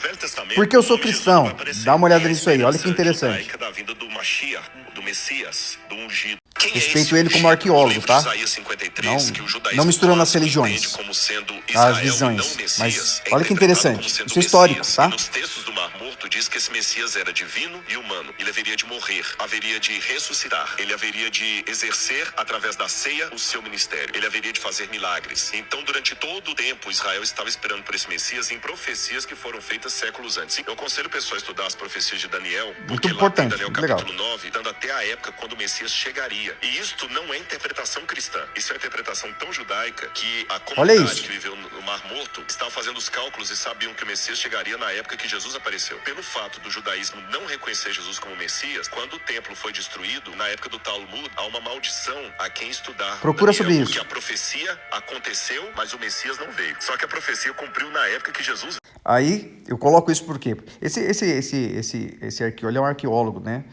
Velho Testamento, Porque eu o sou nome Jesus não vai cristão. aparecer. Dá uma olhada E a nisso aí, olha que esperança interessante. judaica da vinda do Mashiach, do Messias, do ungido. Quem é Respeito esse ele como ungido? arqueólogo, No livro tá? de Isaías 53, que o Não judaísmo misturando as clássico entende religiões, como sendo as Israel e não o visões. Messias, Mas é olha que interpretado como interessante. sendo Isso o é histórico, Messias. tá? E nos textos do Mar Morto diz que esse Messias era divino e humano. Ele haveria de morrer, haveria de ressuscitar, ele haveria de exercer através da ceia o seu ministério. Ele haveria de fazer milagres. Então, durante todo o tempo, Israel estava esperando por esse Messias em profecias que foram feitas séculos antes. Eu aconselho o pessoal a estudar as profecias de Daniel, Muito porque lá tem importante, Daniel muito legal. capítulo 9, dando até a época quando o Messias chegaria. E isto não é interpretação cristã. Isso é uma interpretação tão judaica que a Olha comunidade isso. que viveu no Mar Morto estava fazendo os cálculos e sabiam que o Messias chegaria na época que Jesus apareceu. Pelo fato do judaísmo não reconhecer Jesus como Messias, quando o templo foi destruído, na época do Talmud, há uma maldição a quem estudar Procura Daniel, sobre isso. porque a profecia aconteceu, mas o Messias não veio. Só que a profecia cumpriu na época que Jesus... Aí eu coloco isso por quê? Esse arqueólogo é um arqueólogo, né?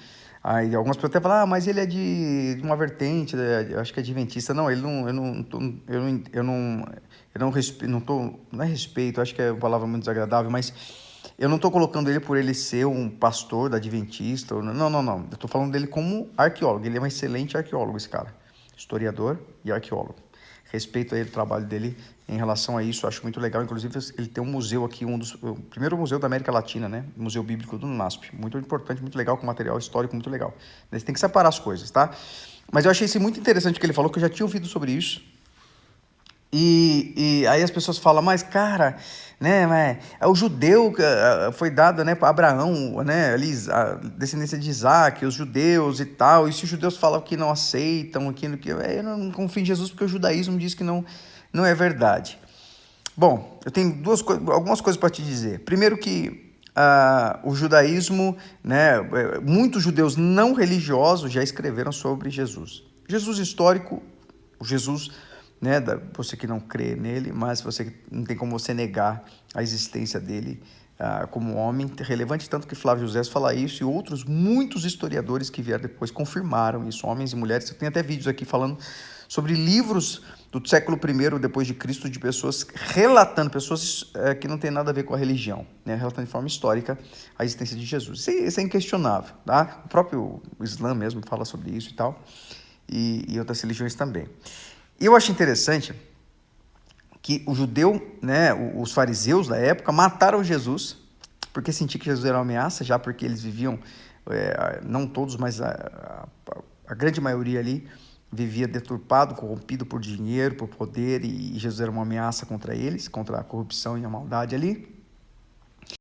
Aí algumas pessoas até falam, mas ele é de uma vertente, eu acho que é adventista. Não, ele não, não é respeito, acho que é uma palavra muito desagradável, mas eu não estou colocando ele por ele ser um pastor da adventista. Não. Eu estou falando dele como arqueólogo. Ele é um excelente arqueólogo, esse cara. Historiador e arqueólogo. Respeito aí o trabalho dele em relação a isso, acho muito legal. Inclusive, ele tem um museu aqui, o primeiro museu da América Latina, né? Museu Bíblico do NASP. Muito importante, muito legal, com material histórico muito legal. Você tem que separar as coisas, tá? Mas eu achei isso muito interessante o que ele falou, que eu já tinha ouvido sobre isso. E aí as pessoas falam, mas cara, né, o judeu foi dado, né, para Abraão, né, ali, a descendência de Isaac, os judeus e tal, e se os judeus falam que não aceitam aquilo que eu não confio em Jesus porque o judaísmo diz que não é verdade. Bom, eu tenho algumas coisas para te dizer. Primeiro que o judaísmo, né, muitos judeus não religiosos já escreveram sobre Jesus. Jesus histórico, o Jesus, né, você que não crê nele, mas você não tem como você negar a existência dele como homem relevante, tanto que Flávio José fala isso e outros muitos historiadores que vieram depois confirmaram isso, homens e mulheres. Eu tenho até vídeos aqui falando sobre livros do século I depois de Cristo, de pessoas relatando, pessoas que não tem nada a ver com a religião, né, relatando de forma histórica a existência de Jesus. Isso é inquestionável, tá? O próprio Islã mesmo fala sobre isso e tal, e outras religiões também. E eu acho interessante que o judeu, né, os fariseus da época, mataram Jesus, porque sentiam que Jesus era uma ameaça, já porque eles viviam, não todos, mas a grande maioria ali, vivia deturpado, corrompido por dinheiro, por poder, e Jesus era uma ameaça contra eles, contra a corrupção e a maldade ali.